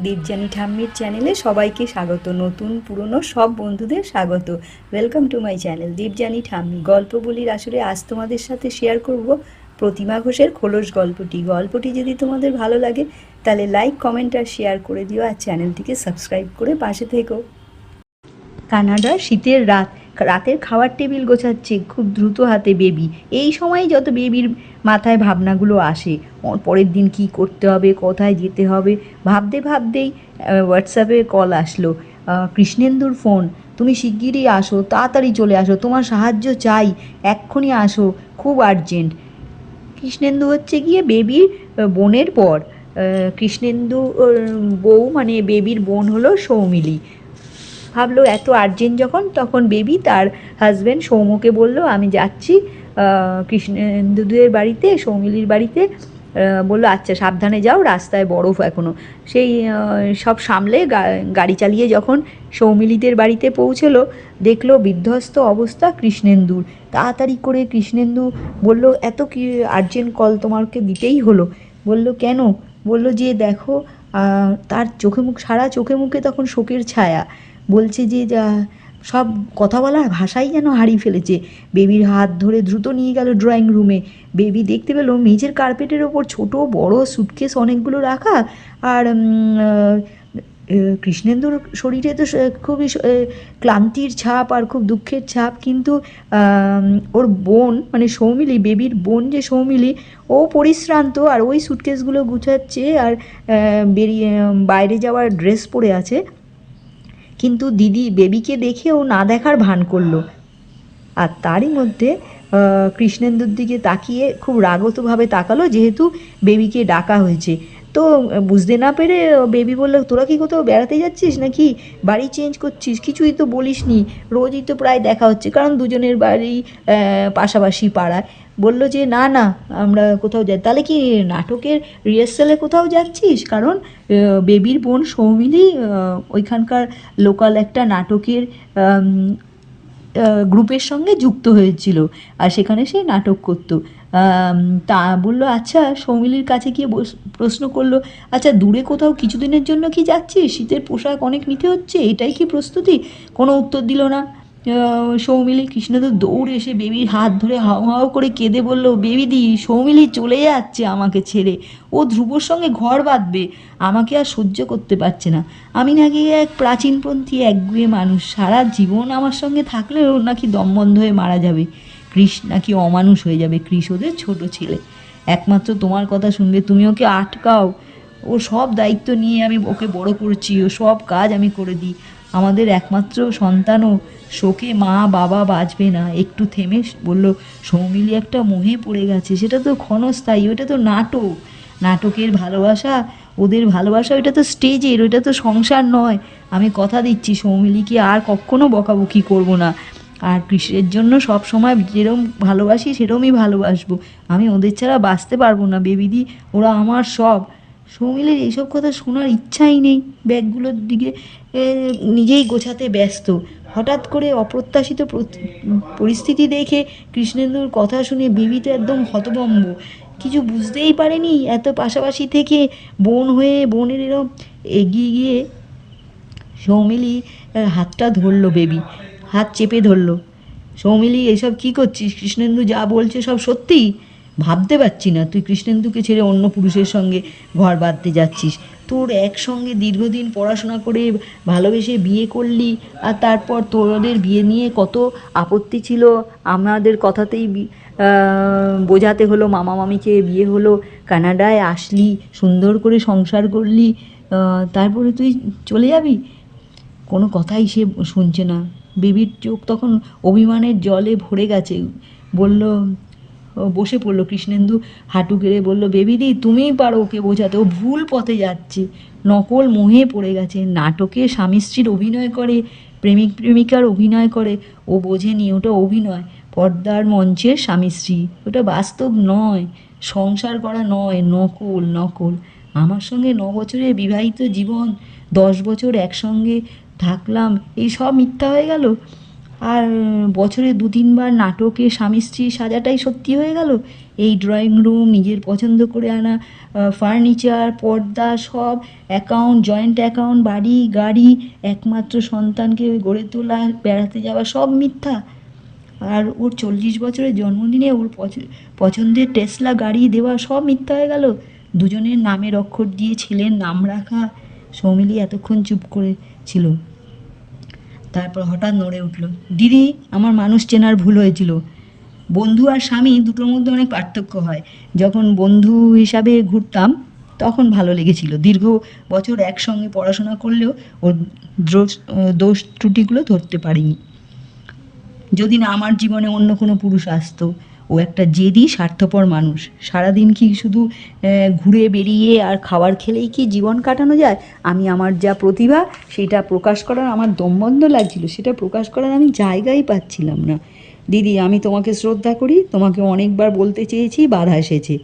দীপজানি ঠাম্মির চ্যানেলে সবাইকে স্বাগত। নতুন পুরনো সব বন্ধুদের স্বাগত। ওয়েলকাম টু মাই চ্যানেল দীপজানি ঠাম্মি। গল্প বলির আসরে আজ তোমাদের সাথে শেয়ার করব প্রতিমা ঘোষের খোলস গল্পটি যদি তোমাদের ভালো লাগে তাহলে লাইক, কমেন্ট আর শেয়ার করে দিও, আর চ্যানেলটিকে সাবস্ক্রাইব করে পাশে থেকো। কানাডার শীতের রাতের খাওয়ার টেবিল গোছাচ্ছে খুব দ্রুত হাতে বেবি। এই সময় যত বেবির মাথায় ভাবনাগুলো আসে, পরের দিন কি করতে হবে, কোথায় যেতে হবে, ভাবতে ভাবতেই হোয়াটসঅ্যাপে কল আসলো। কৃষ্ণেন্দুর ফোন। তুমি শিগগিরই আসো, তাড়াতাড়ি চলে আসো, তোমার সাহায্য চাই, এক্ষুনি আসো, খুব আর্জেন্ট। কৃষ্ণেন্দু হচ্ছে গিয়ে বেবির বোনের পর। কৃষ্ণেন্দু বউ মানে বেবির বোন হলো সৌমিলি। ভাবলো এত আর্জেন্ট যখন, তখন বেবি তার হাজব্যান্ড সৌমকে বলল আমি যাচ্ছি কৃষ্ণেন্দুদের বাড়িতে, সৌমিলির বাড়িতে। বললো আচ্ছা সাবধানে যাও, রাস্তায় বরফ এখনও। সেই সব সামলে গাড়ি চালিয়ে যখন সৌমিলিদের বাড়িতে পৌঁছলো, দেখলো বিধ্বস্ত অবস্থা কৃষ্ণেন্দুর। তাড়াতাড়ি করে কৃষ্ণেন্দু বলল এত কি আর্জেন্ট কল তোমাকে দিতেই হলো? বলল কেন? বলল যে দেখো, তার সারা চোখে মুখে তখন শোকের ছায়া। বলছে যে সব কথা বলার ভাষাই যেন হারিয়ে ফেলেছে। বেবির হাত ধরে দ্রুত নিয়ে গেল ড্রয়িং রুমে। বেবি দেখতে পেল মেঝের কার্পেটের ওপর ছোট বড় সুটকেস অনেকগুলো রাখা। আর কৃষ্ণেন্দুর শরীরে তো খুবই ক্লান্তির ছাপ আর খুব দুঃখের ছাপ, কিন্তু ওর বোন মানে সৌমিলি, বেবির বোন যে সৌমিলি, ও পরিশ্রান্ত আর ওই সুটকেসগুলো গুছাচ্ছে আর বেরিয়ে বাইরে যাওয়ার ড্রেস পরে আছে। কিন্তু দিদি বেবিকে দেখে ও না দেখার ভান করলো। আর তারই মধ্যে কৃষ্ণেন্দুর দিকে তাকিয়ে খুব রাগতভাবে তাকালো, যেহেতু বেবিকে ডাকা হয়েছে। তো বুঝতে না পেরে বেবি বলল তোরা কি কোথাও বেড়াতে যাচ্ছিস নাকি, বাড়ি চেঞ্জ করছিস, কিছুই তো বলিসনি, রোজই তো প্রায় দেখা হচ্ছে, কারণ দুজনের বাড়ি পাশাপাশি পাড়ায়। বললো যে না না, আমরা কোথাও যাই। তাহলে কি নাটকের রিহার্সালে কোথাও যাচ্ছিস? কারণ বেবির বোন সৌমিলি ওইখানকার লোকাল একটা নাটকের গ্রুপের সঙ্গে যুক্ত হয়েছিল, আর সেখানে সে নাটক করতো। তা বললো আচ্ছা, সৌমিলির কাছে গিয়ে প্রশ্ন করলো আচ্ছা দূরে কোথাও কিছুদিনের জন্য কি যাচ্ছিস, শীতের পোশাক অনেক নিতে হচ্ছে, এটাই কি প্রস্তুতি? কোনো উত্তর দিল না সৌমিলি। কৃষ্ণদত্ত দৌড়ে এসে বেবির হাত ধরে হাউ হাউ করে কেঁদে বলল বেবিদি, সৌমিলি চলে যাচ্ছে আমাকে ছেড়ে, ও ধ্রুবর সঙ্গে ঘর বাঁধবে, আমাকে আর সহ্য করতে পারছে না। আমি নাকি এক প্রাচীনপন্থী একগুঁয়ে মানুষ, সারা জীবন আমার সঙ্গে থাকলেও নাকি দম বন্ধ হয়ে মারা যাবে। কৃষ নাকি অমানুষ হয়ে যাবে, কৃষ ওদের ছোট ছেলে, একমাত্র তোমার কথা শুনবে, তুমি ওকে আটকাও, ও সব দায়িত্ব নিয়ে আমি ওকে বড় করছি, ও সব কাজ আমি করে দিই, আমাদের একমাত্র সন্তানও, শোকে মা বাবা বাঁচবে না। একটু থেমে বলল সৌমিলি একটা মোহে পড়ে গেছে, সেটা তো ক্ষণস্থায়ী, ওটা তো নাটক, নাটকের ভালোবাসা, ওদের ভালোবাসা ওইটা তো স্টেজের, ওইটা তো সংসার নয়। আমি কথা দিচ্ছি সৌমিলিকে আর কখনো বকাবকি করব না, আর কৃষের জন্য সব সময় যেরকম ভালোবাসি সেরকমই ভালোবাসবো, আমি ওদের ছাড়া বাঁচতে পারবো না বেবিদি, ওরা আমার সব। সৌমিলির এইসব কথা শোনার ইচ্ছাই নেই, ব্যাগগুলোর দিকে নিজেই গোছাতে ব্যস্ত। হঠাৎ করে অপ্রত্যাশিত পরিস্থিতি দেখে কৃষ্ণেন্দুর কথা শুনে বেবি তো একদম হতভম্ব, কিছু বুঝতেই পারেনি। এত পাশাপাশি থেকে বোন হয়ে বোনের এরম এগিয়ে গিয়ে সৌমিলি হাতটা ধরলো, বেবি হাত চেপে ধরলো। সৌমিলি এসব কি করছিস? কৃষ্ণেন্দু যা বলছে সব সত্যি? ভাবতে পারছি না তুই কৃষ্ণেন্দুকে ছেড়ে অন্য পুরুষের সঙ্গে ঘর বাঁধতে যাচ্ছিস। তোর একসঙ্গে দীর্ঘদিন পড়াশোনা করে ভালোবেসে বিয়ে করলি, আর তারপর তোদের বিয়ে নিয়ে কত আপত্তি ছিল, আমাদের কথাতেই বোঝাতে হলো, মামা মামিকে, বিয়ে হলো, কানাডায় আসলি, সুন্দর করে সংসার করলি, তারপরে তুই চলে যাবি? কোনো কথাই সে শুনছে না। বেবির চোখ তখন অভিমানের জলে ভরে গেছে। বলল, বসে পড়লো কৃষ্ণেন্দু, হাঁটু গেড়ে বলল বেবিদি তুমিই পারো ওকে বোঝাতে, ও ভুল পথে যাচ্ছে, নকল মোহে পড়ে গেছে, নাটকে স্বামী স্ত্রীর অভিনয় করে, প্রেমিক প্রেমিকার অভিনয় করে, ও বোঝেনি ওটা অভিনয়, পর্দার মঞ্চের স্বামী স্ত্রী, ওটা বাস্তব নয়, সংসার করা নয়, নকল নকল। আমার সঙ্গে 9 বছরের বিবাহিত জীবন, 10 বছর একসঙ্গে থাকলাম, এই সব মিথ্যা হয়ে গেল, আর বছরে 2-3 বার নাটকে স্বামী স্ত্রী সাজাটাই সত্যি হয়ে গেল। এই ড্রয়িং রুম, নিজের পছন্দ করে আনা ফার্নিচার, পর্দা, সব অ্যাকাউন্ট, জয়েন্ট অ্যাকাউন্ট, বাড়ি গাড়ি, একমাত্র সন্তানকে গড়ে তোলা, বেড়াতে যাওয়া, সব মিথ্যা। আর ওর 40 বছরের জন্মদিনে ওর পছন্দের টেসলা গাড়ি দেওয়া, সব মিথ্যা হয়ে গেল। দুজনের নামের অক্ষর দিয়ে ছেলের নাম রাখা। সৌমিলি এতক্ষণ চুপ করে ছিল, তারপর হঠাৎ নড়ে উঠল। দিদি, আমার মানুষ চেনার ভুল হয়েছিল। বন্ধু আর স্বামী দুটোর মধ্যে অনেক পার্থক্য হয়। যখন বন্ধু হিসাবে ঘুরতাম তখন ভালো লেগেছিল, দীর্ঘ বছর একসঙ্গে পড়াশোনা করলেও ওর দোষ ত্রুটিগুলো ধরতে পারিনি। যদি না আমার জীবনে অন্য কোনো পুরুষ আসতো। ও একটা জেদি স্বার্থপর মানুষ। সারাদিন কি শুধু ঘুরে বেরিয়ে আর খাবার খেলেই কি জীবন কাটানো যায়? আমি আমার যা প্রতিভা সেটা প্রকাশ করার আমার দমবন্ধ লাগছিল, সেটা প্রকাশ করার আমি জায়গাই পাচ্ছিলাম না। দিদি, আমি তোমাকে শ্রদ্ধা করি, তোমাকে অনেকবার বলতে চেয়েছি, বাধা এসেছে,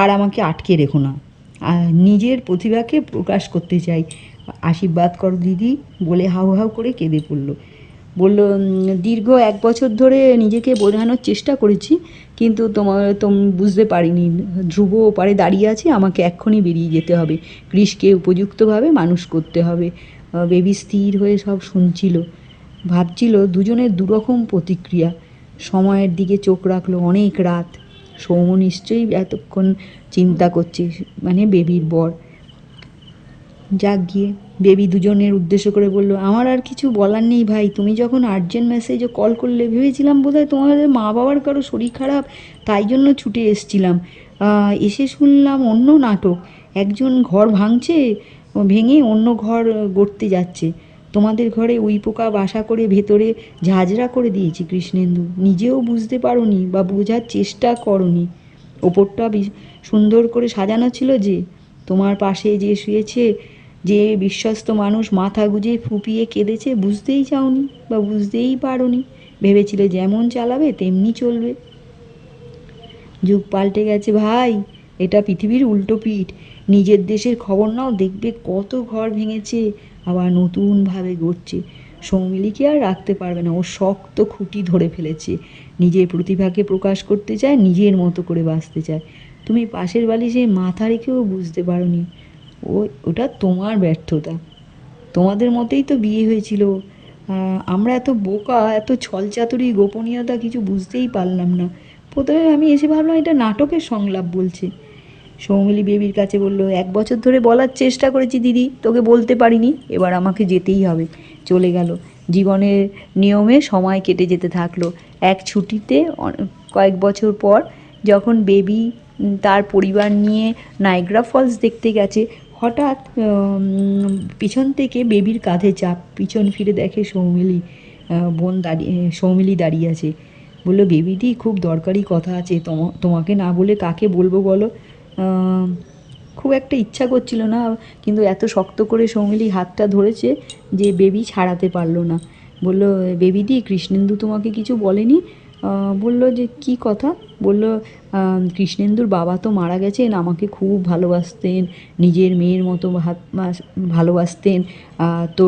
আর আমাকে আটকে রেখো না। নিজের প্রতিভাকে প্রকাশ করতে চাই, আশীর্বাদ করো দিদি, বলে হাউ হাউ করে কেঁদে পড়লো। বলল, দীর্ঘ 1 বছর ধরে নিজেকে বোঝানোর চেষ্টা করেছি, কিন্তু তুমি বুঝতে পারিনি। ধ্রুব ওপারে দাঁড়িয়ে আছে, আমাকে এক্ষুনি বেরিয়ে যেতে হবে। কৃষকে উপযুক্তভাবে মানুষ করতে হবে। বেবি স্থির হয়ে সব শুনছিল, ভাবছিল। দুজনের দুরকম প্রতিক্রিয়া। সময়ের দিকে চোখ রাখলো অনেক রাত। সৌম নিশ্চয়ই এতক্ষণ চিন্তা করছে, মানে বেবির বর। যাক গিয়ে, বেবি দুজনের উদ্দেশ্য করে বলল, আমার আর কিছু বলার নেই ভাই। তুমি যখন আর্জেন্ট মেসেজে কল করলে, ভেবেছিলাম বোধহয় তোমাদের মা বাবার কারো শরীর খারাপ, তাই জন্য ছুটে এসছিলাম। এসে শুনলাম অন্য নাটক। একজন ঘর ভাঙছে, ভেঙে অন্য ঘর গড়তে যাচ্ছে। তোমাদের ঘরে উই পোকা বাসা করে ভেতরে ঝাঁঝরা করে দিয়েছে কৃষ্ণেন্দু। নিজেও বুঝতে পারোনি বা বোঝার চেষ্টা করনি। ওপরটা সুন্দর করে সাজানো ছিল যে, তোমার পাশে যে শুয়েছে, যে বিশ্বস্ত মানুষ মাথা গুঁজে ফুঁপিয়ে কেঁদেছে, বুঝতেই চাওনি বা বুঝতেই পারোনি। ভেবেছিলে যেমন চালাবে তেমনি চলবে। যুগ পাল্টে গেছে ভাই, এটা পৃথিবীর উল্টো পিঠ। নিজের দেশের খবর নাও, দেখবে কত ঘর ভেঙেছে, আবার নতুনভাবে গড়ছে। সৌমিলিকে আর রাখতে পারবে না, ও শক্ত খুঁটি ধরে ফেলেছে। নিজের প্রতিভাকে প্রকাশ করতে চায়, নিজের মতো করে বাঁচতে চায়। তুমি পাশের বালিশে মাথা রেখেও বুঝতে পারোনি। ওটা তোমার ব্যর্থতা। তোমাদের মতেই তো বিয়ে হয়েছিল। আমরা এত বোকা, এত ছলচাতুরি, গোপনীয়তা কিছু বুঝতেই পারলাম না। প্রথমে আমি এসে ভাবলাম এটা নাটকের সংলাপ বলছে। সৌমিলি বেবির কাছে বলল, 1 বছর ধরে বলার চেষ্টা করেছি দিদি, তোকে বলতে পারিনি, এবার আমাকে যেতেই হবে। চলে গেল। জীবনের নিয়মে সময় কেটে যেতে থাকলো। এক ছুটিতে কয়েক বছর পর যখন বেবি তার পরিবার নিয়ে নায়াগ্রা ফলস দেখতে গেছে, হঠাৎ পিছন থেকে বেবির কাঁধে চাপ। পিছন ফিরে দেখে সৌমিলি দাঁড়িয়ে আছে। বললো, বেবিদি, খুব দরকারি কথা আছে, তোমাকে না বলে কাকে বলবো বলো? খুব একটা ইচ্ছা করছিল না, কিন্তু এত শক্ত করে সৌমিলি হাতটা ধরেছে যে বেবি ছাড়াতে পারলো না। বলল, বেবিদি, কৃষ্ণেন্দু তোমাকে কিছু বলেনি? বলল যে কী কথা? বলল, কৃষ্ণেন্দুর বাবা তো মারা গেছেন, আমাকে খুব ভালোবাসতেন, নিজের মেয়ের মতো ভালোবাসতেন। তো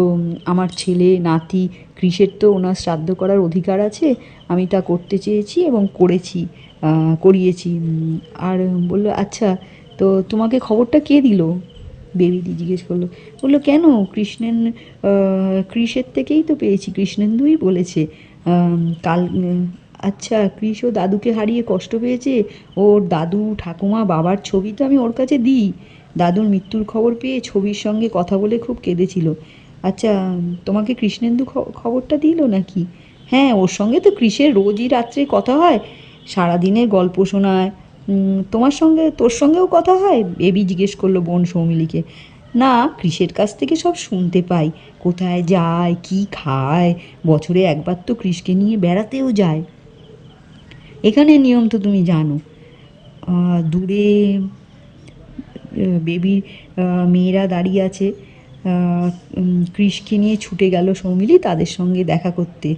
আমার ছেলে নাতি কৃষের তো ওনার শ্রাদ্ধ করার অধিকার আছে, আমি তা করতে চেয়েছি এবং করিয়েছি। আর বলল, আচ্ছা, তো তোমাকে খবরটা কে দিল? বেবিদি জিজ্ঞেস করলো। বললো, কেন, কৃষের থেকেই তো পেয়েছি, কৃষ্ণেন্দুই বলেছে। কাল আচ্ছা, কৃষ ও দাদুকে হারিয়ে কষ্ট পেয়েছে। ওর দাদু ঠাকুমা বাবার ছবি তো আমি ওর কাছে দিই। দাদুর মৃত্যুর খবর পেয়ে ছবির সঙ্গে কথা বলে খুব কেঁদেছিল। আচ্ছা, তোমাকে কৃষ্ণেন্দু খবরটা দিল নাকি? হ্যাঁ, ওর সঙ্গে তো কৃষের রোজই রাত্রে কথা হয়, সারাদিনের গল্প শোনায়। তোর সঙ্গেও কথা হয়? বেবি জিজ্ঞেস করলো বোন সৌমিলিকে। না, কৃষের কাছ থেকে সব শুনতে পাই, কোথায় যায়, কি খায়। বছরে একবার তো কৃষকে নিয়ে বেড়াতেও যায়। এখানে নিয়ম তো তুমি জানো। দূরে বেবির মেয়েরা দাঁড়িয়ে আছে। কৃষকে নিয়ে ছুটে গেল সৌমিলি তাদের সঙ্গে দেখা করতে।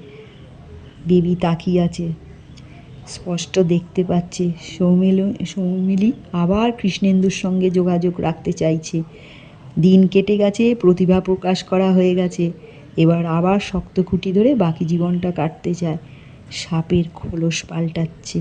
বেবি তাকিয়ে আছে, স্পষ্ট দেখতে পাচ্ছে সৌমিলি আবার কৃষ্ণেন্দুর সঙ্গে যোগাযোগ রাখতে চাইছে। দিন কেটে গেছে, প্রতিভা প্রকাশ করা হয়ে গেছে, এবার আবার শক্ত খুঁটি ধরে বাকি জীবনটা কাটতে চায়। সাপের খোলস পাল্টাচ্ছে।